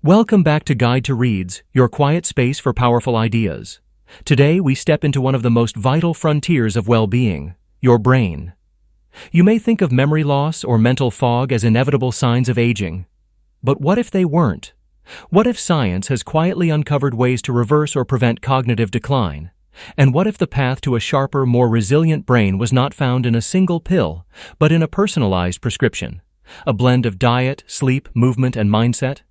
Welcome back to Guide to Reads, your quiet space for powerful ideas. Today we step into one of the most vital frontiers of well-being, your brain. You may think of memory loss or mental fog as inevitable signs of aging. But what if they weren't? What if science has quietly uncovered ways to reverse or prevent cognitive decline? And what if the path to a sharper, more resilient brain was not found in a single pill, but in a personalized prescription? A blend of diet, sleep, movement, and mindset?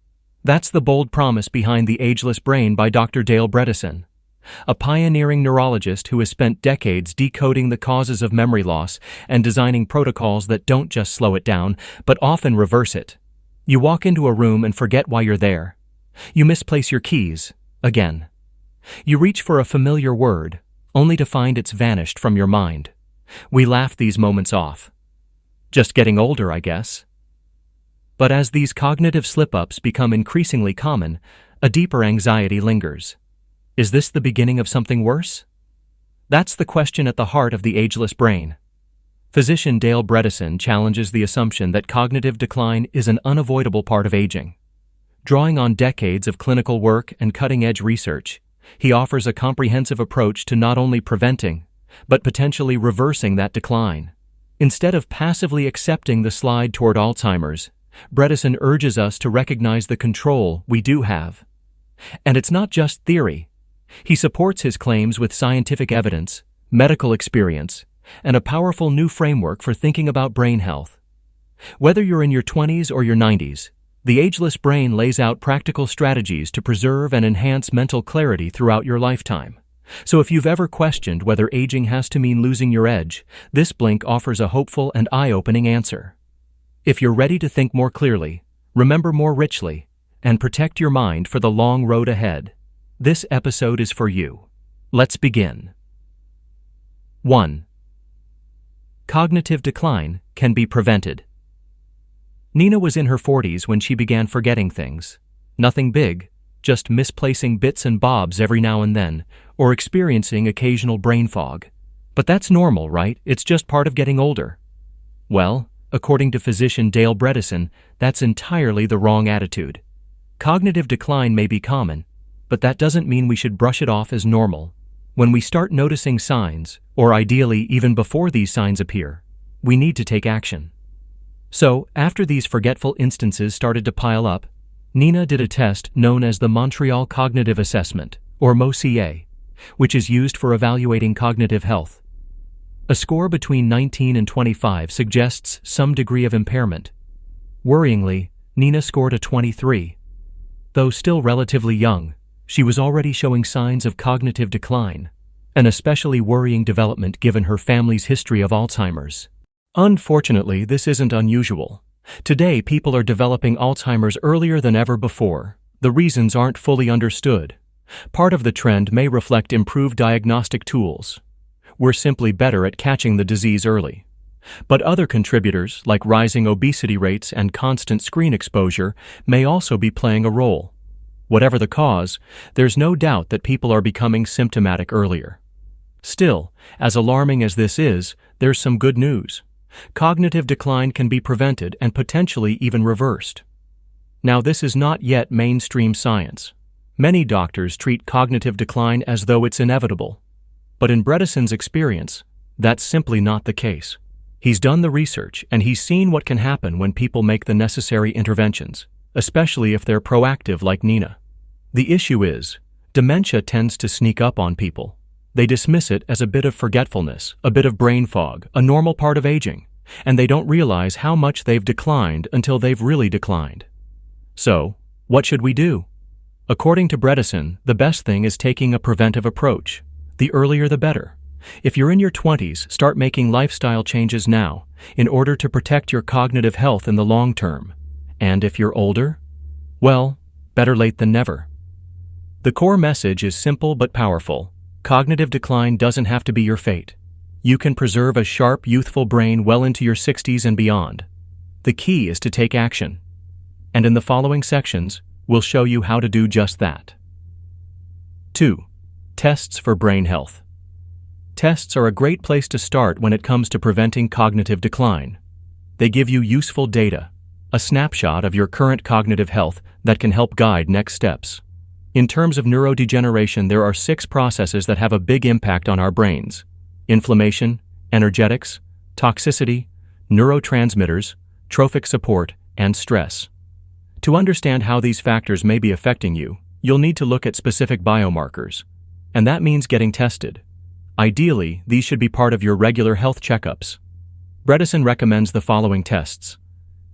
That's the bold promise behind the Ageless Brain by Dr. Dale Bredesen, a pioneering neurologist who has spent decades decoding the causes of memory loss and designing protocols that don't just slow it down, but often reverse it. You walk into a room and forget why you're there. You misplace your keys, again. You reach for a familiar word, only to find it's vanished from your mind. We laugh these moments off. Just getting older, I guess. But as these cognitive slip-ups become increasingly common, a deeper anxiety lingers. Is this the beginning of something worse? That's the question at the heart of the Ageless Brain. Physician Dale Bredesen challenges the assumption that cognitive decline is an unavoidable part of aging. Drawing on decades of clinical work and cutting-edge research, he offers a comprehensive approach to not only preventing, but potentially reversing that decline. Instead of passively accepting the slide toward Alzheimer's, Bredesen urges us to recognize the control we do have. And it's not just theory. He supports his claims with scientific evidence, medical experience, and a powerful new framework for thinking about brain health. Whether you're in your 20s or your 90s, the Ageless Brain lays out practical strategies to preserve and enhance mental clarity throughout your lifetime. So if you've ever questioned whether aging has to mean losing your edge, this blink offers a hopeful and eye-opening answer. If you're ready to think more clearly, remember more richly, and protect your mind for the long road ahead, this episode is for you. Let's begin. 1. Cognitive decline can be prevented. Nina was in her 40s when she began forgetting things. Nothing big, just misplacing bits and bobs every now and then, or experiencing occasional brain fog. But that's normal, right? It's just part of getting older. Well, according to physician Dale Bredesen, that's entirely the wrong attitude. Cognitive decline may be common, but that doesn't mean we should brush it off as normal. When we start noticing signs, or ideally even before these signs appear, we need to take action. So, after these forgetful instances started to pile up, Nina did a test known as the Montreal Cognitive Assessment, or MoCA, which is used for evaluating cognitive health. A score between 19 and 25 suggests some degree of impairment. Worryingly, Nina scored a 23. Though still relatively young, she was already showing signs of cognitive decline, an especially worrying development given her family's history of Alzheimer's. Unfortunately, this isn't unusual. Today, people are developing Alzheimer's earlier than ever before. The reasons aren't fully understood. Part of the trend may reflect improved diagnostic tools. We're simply better at catching the disease early. But other contributors, like rising obesity rates and constant screen exposure, may also be playing a role. Whatever the cause, there's no doubt that people are becoming symptomatic earlier. Still, as alarming as this is, there's some good news. Cognitive decline can be prevented and potentially even reversed. Now, this is not yet mainstream science. Many doctors treat cognitive decline as though it's inevitable. But in Bredesen's experience, that's simply not the case. He's done the research and he's seen what can happen when people make the necessary interventions, especially if they're proactive like Nina. The issue is, dementia tends to sneak up on people. They dismiss it as a bit of forgetfulness, a bit of brain fog, a normal part of aging, and they don't realize how much they've declined until they've really declined. So, what should we do? According to Bredesen, the best thing is taking a preventive approach. The earlier the better. If you're in your 20s, start making lifestyle changes now in order to protect your cognitive health in the long term. And if you're older, well, better late than never. The core message is simple but powerful. Cognitive decline doesn't have to be your fate. You can preserve a sharp, youthful brain well into your 60s and beyond. The key is to take action. And in the following sections, we'll show you how to do just that. 2. Tests for brain health. Tests are a great place to start when it comes to preventing cognitive decline. They give you useful data. a snapshot of your current cognitive health that can help guide next steps. In terms of neurodegeneration, there are 6 processes that have a big impact on our brains: inflammation, energetics, toxicity, neurotransmitters, trophic support, and stress. To understand how these factors may be affecting you, you'll need to look at specific biomarkers, and that means getting tested. Ideally, these should be part of your regular health checkups. Bredesen recommends the following tests: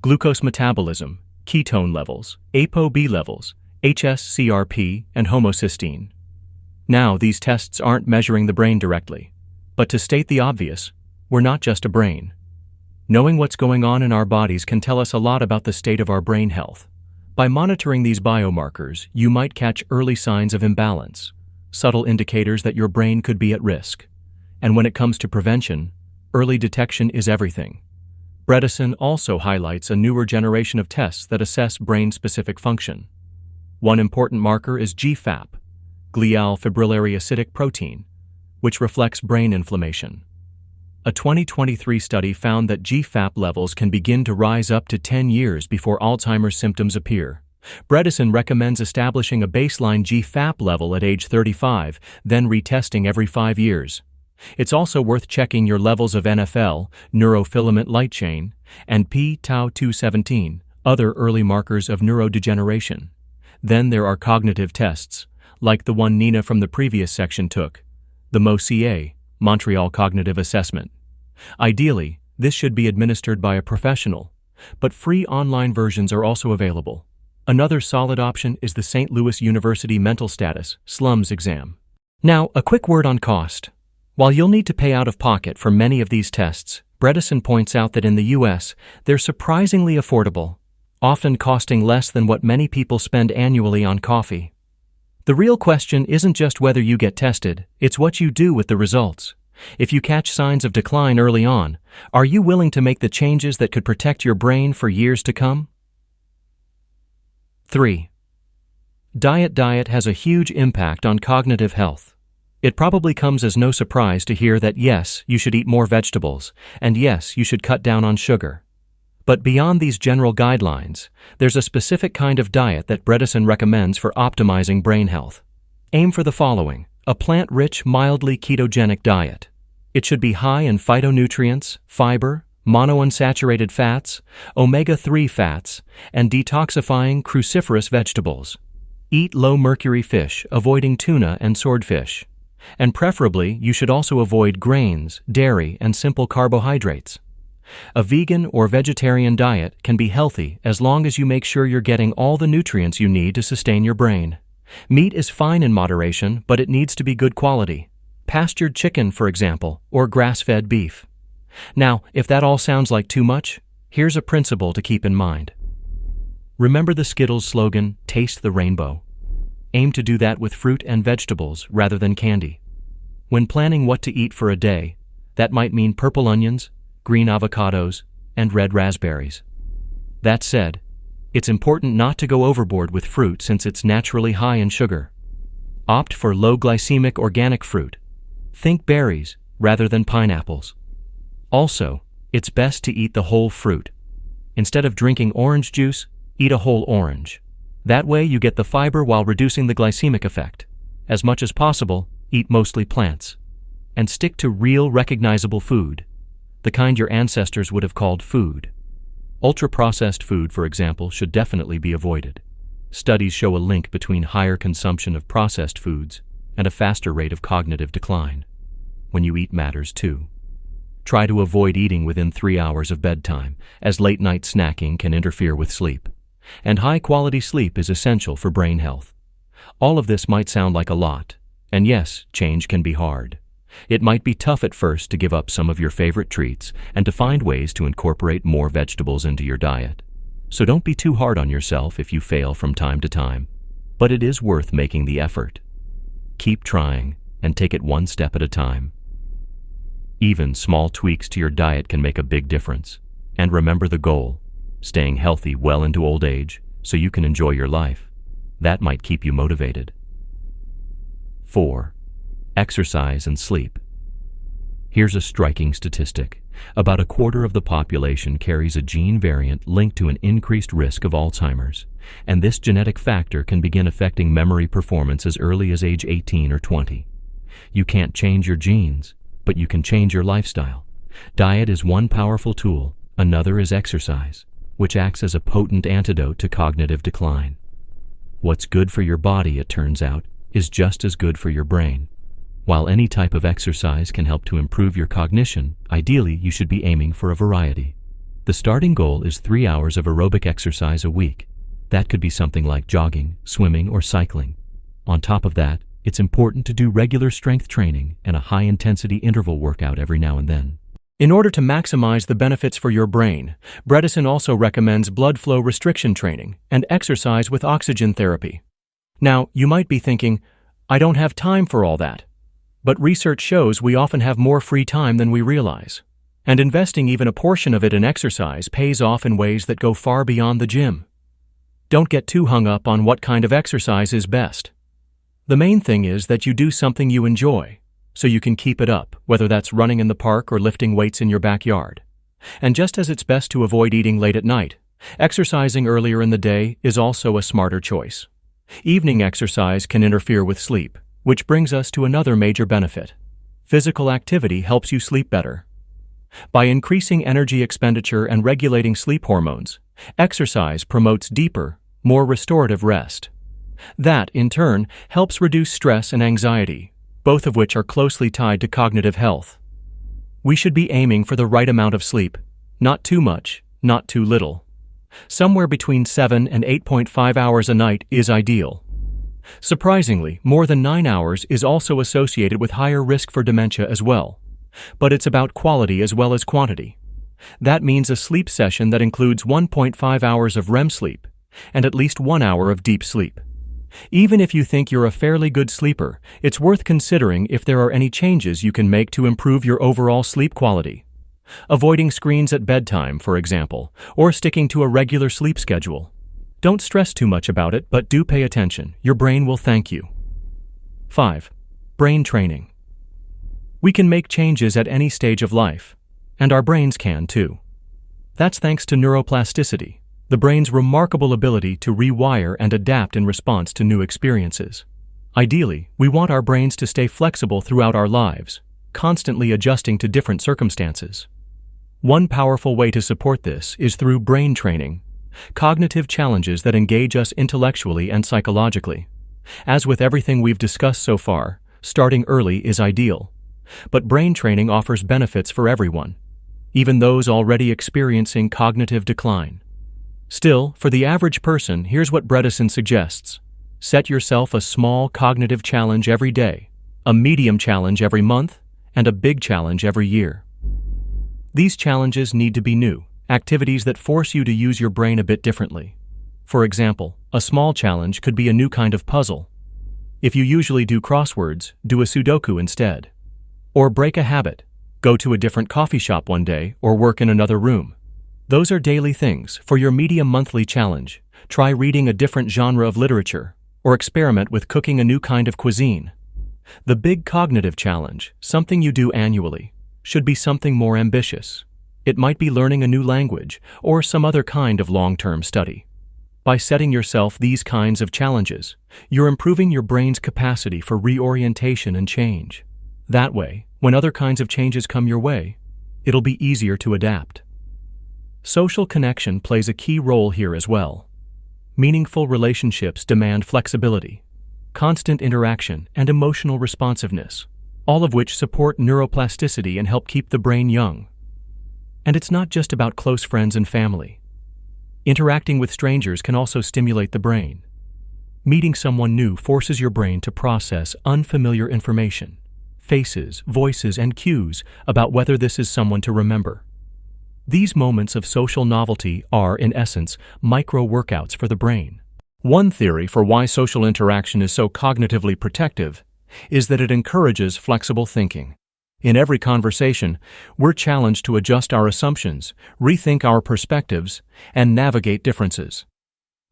glucose metabolism, ketone levels, ApoB levels, hsCRP, and homocysteine. Now, these tests aren't measuring the brain directly, but to state the obvious, we're not just a brain. Knowing what's going on in our bodies can tell us a lot about the state of our brain health. By monitoring these biomarkers, you might catch early signs of imbalance, subtle indicators that your brain could be at risk. And when it comes to prevention, early detection is everything. Bredesen also highlights a newer generation of tests that assess brain-specific function. One important marker is GFAP, glial fibrillary acidic protein, which reflects brain inflammation. A 2023 study found that GFAP levels can begin to rise up to 10 years before Alzheimer's symptoms appear. Bredesen recommends establishing a baseline GFAP level at age 35, then retesting every 5 years. It's also worth checking your levels of NFL, neurofilament light chain, and p-tau217, other early markers of neurodegeneration. Then there are cognitive tests, like the one Nina from the previous section took, the MoCA, Montreal Cognitive Assessment. Ideally, this should be administered by a professional, but free online versions are also available. Another solid option is the St. Louis University Mental Status, SLUMS exam. Now, a quick word on cost. While you'll need to pay out of pocket for many of these tests, Bredesen points out that in the US, they're surprisingly affordable, often costing less than what many people spend annually on coffee. The real question isn't just whether you get tested, it's what you do with the results. If you catch signs of decline early on, are you willing to make the changes that could protect your brain for years to come? 3. Diet has a huge impact on cognitive health. It probably comes as no surprise to hear that yes, you should eat more vegetables, and yes, you should cut down on sugar. But beyond these general guidelines, there's a specific kind of diet that Bredesen recommends for optimizing brain health. Aim for the following: a plant-rich, mildly ketogenic diet. It should be high in phytonutrients, fiber, monounsaturated fats, omega-3 fats, and detoxifying cruciferous vegetables. Eat low-mercury fish, avoiding tuna and swordfish. And preferably, you should also avoid grains, dairy, and simple carbohydrates. A vegan or vegetarian diet can be healthy as long as you make sure you're getting all the nutrients you need to sustain your brain. Meat is fine in moderation, but it needs to be good quality. Pastured chicken, for example, or grass-fed beef. Now, if that all sounds like too much, here's a principle to keep in mind. Remember the Skittles slogan, "Taste the rainbow." Aim to do that with fruit and vegetables rather than candy. When planning what to eat for a day, that might mean purple onions, green avocados, and red raspberries. That said, it's important not to go overboard with fruit since it's naturally high in sugar. Opt for low-glycemic organic fruit. Think berries rather than pineapples. Also, it's best to eat the whole fruit. Instead of drinking orange juice, eat a whole orange. That way you get the fiber while reducing the glycemic effect. As much as possible, eat mostly plants. And stick to real, recognizable food, the kind your ancestors would have called food. Ultra-processed food, for example, should definitely be avoided. Studies show a link between higher consumption of processed foods and a faster rate of cognitive decline. When you eat matters too. Try to avoid eating within 3 hours of bedtime, as late-night snacking can interfere with sleep. And high-quality sleep is essential for brain health. All of this might sound like a lot, and yes, change can be hard. It might be tough at first to give up some of your favorite treats and to find ways to incorporate more vegetables into your diet. So don't be too hard on yourself if you fail from time to time. But it is worth making the effort. Keep trying and take it one step at a time. Even small tweaks to your diet can make a big difference. And remember the goal: staying healthy well into old age so you can enjoy your life. That might keep you motivated. 4. Exercise and sleep. Here's a striking statistic. About a quarter of the population carries a gene variant linked to an increased risk of Alzheimer's, and this genetic factor can begin affecting memory performance as early as age 18 or 20. You can't change your genes, but you can change your lifestyle. Diet is one powerful tool, another is exercise, which acts as a potent antidote to cognitive decline. What's good for your body, it turns out, is just as good for your brain. While any type of exercise can help to improve your cognition, ideally you should be aiming for a variety. The starting goal is 3 hours of aerobic exercise a week. That could be something like jogging, swimming, or cycling. On top of that, it's important to do regular strength training and a high-intensity interval workout every now and then. In order to maximize the benefits for your brain, Bredesen also recommends blood flow restriction training and exercise with oxygen therapy. Now, you might be thinking, I don't have time for all that. But research shows we often have more free time than we realize. And investing even a portion of it in exercise pays off in ways that go far beyond the gym. Don't get too hung up on what kind of exercise is best. The main thing is that you do something you enjoy, so you can keep it up, whether that's running in the park or lifting weights in your backyard. And just as it's best to avoid eating late at night, exercising earlier in the day is also a smarter choice. Evening exercise can interfere with sleep, which brings us to another major benefit. Physical activity helps you sleep better. By increasing energy expenditure and regulating sleep hormones, exercise promotes deeper, more restorative rest. That, in turn, helps reduce stress and anxiety, both of which are closely tied to cognitive health. We should be aiming for the right amount of sleep, not too much, not too little. Somewhere between 7 and 8.5 hours a night is ideal. Surprisingly, more than 9 hours is also associated with higher risk for dementia as well. But it's about quality as well as quantity. That means a sleep session that includes 1.5 hours of REM sleep and at least 1 hour of deep sleep. Even if you think you're a fairly good sleeper, it's worth considering if there are any changes you can make to improve your overall sleep quality. Avoiding screens at bedtime, for example, or sticking to a regular sleep schedule. Don't stress too much about it, but do pay attention. Your brain will thank you. 5. Brain training. We can make changes at any stage of life, and our brains can too. That's thanks to neuroplasticity, the brain's remarkable ability to rewire and adapt in response to new experiences. Ideally, we want our brains to stay flexible throughout our lives, constantly adjusting to different circumstances. One powerful way to support this is through brain training, cognitive challenges that engage us intellectually and psychologically. As with everything we've discussed so far, starting early is ideal. But brain training offers benefits for everyone, even those already experiencing cognitive decline. Still, for the average person, here's what Bredesen suggests. Set yourself a small cognitive challenge every day, a medium challenge every month, and a big challenge every year. These challenges need to be new, activities that force you to use your brain a bit differently. For example, a small challenge could be a new kind of puzzle. If you usually do crosswords, do a Sudoku instead. Or break a habit, go to a different coffee shop one day or work in another room. Those are daily things. For your medium monthly challenge, try reading a different genre of literature or experiment with cooking a new kind of cuisine. The big cognitive challenge, something you do annually, should be something more ambitious. It might be learning a new language or some other kind of long-term study. By setting yourself these kinds of challenges, you're improving your brain's capacity for reorientation and change. That way, when other kinds of changes come your way, it'll be easier to adapt. Social connection plays a key role here as well. Meaningful relationships demand flexibility, constant interaction, and emotional responsiveness, all of which support neuroplasticity and help keep the brain young. And it's not just about close friends and family. Interacting with strangers can also stimulate the brain. Meeting someone new forces your brain to process unfamiliar information, faces, voices, and cues about whether this is someone to remember. These moments of social novelty are, in essence, micro-workouts for the brain. One theory for why social interaction is so cognitively protective is that it encourages flexible thinking. In every conversation, we're challenged to adjust our assumptions, rethink our perspectives, and navigate differences.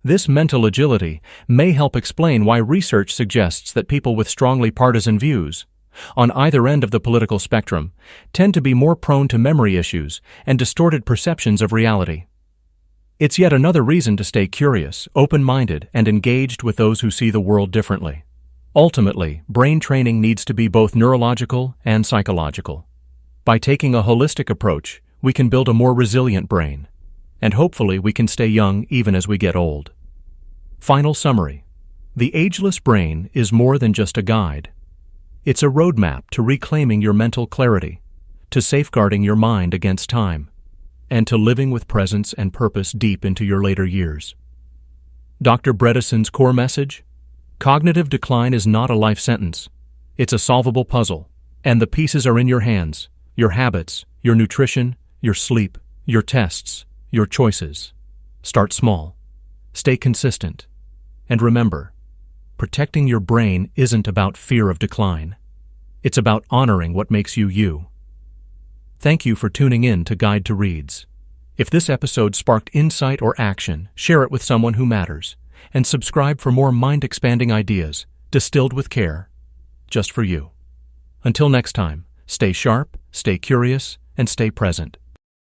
This mental agility may help explain why research suggests that people with strongly partisan views on either end of the political spectrum, tend to be more prone to memory issues and distorted perceptions of reality. It's yet another reason to stay curious, open-minded, and engaged with those who see the world differently. Ultimately, brain training needs to be both neurological and psychological. By taking a holistic approach, we can build a more resilient brain, and hopefully we can stay young even as we get old. Final summary. The Ageless Brain is more than just a guide. It's a roadmap to reclaiming your mental clarity, to safeguarding your mind against time, and to living with presence and purpose deep into your later years. Dr. Bredeson's core message? Cognitive decline is not a life sentence. It's a solvable puzzle, and the pieces are in your hands, your habits, your nutrition, your sleep, your tests, your choices. Start small. Stay consistent. And remember, protecting your brain isn't about fear of decline. It's about honoring what makes you you. Thank you for tuning in to Guide to Reads. If this episode sparked insight or action, share it with someone who matters, and subscribe for more mind-expanding ideas, distilled with care, just for you. Until next time, stay sharp, stay curious, and stay present.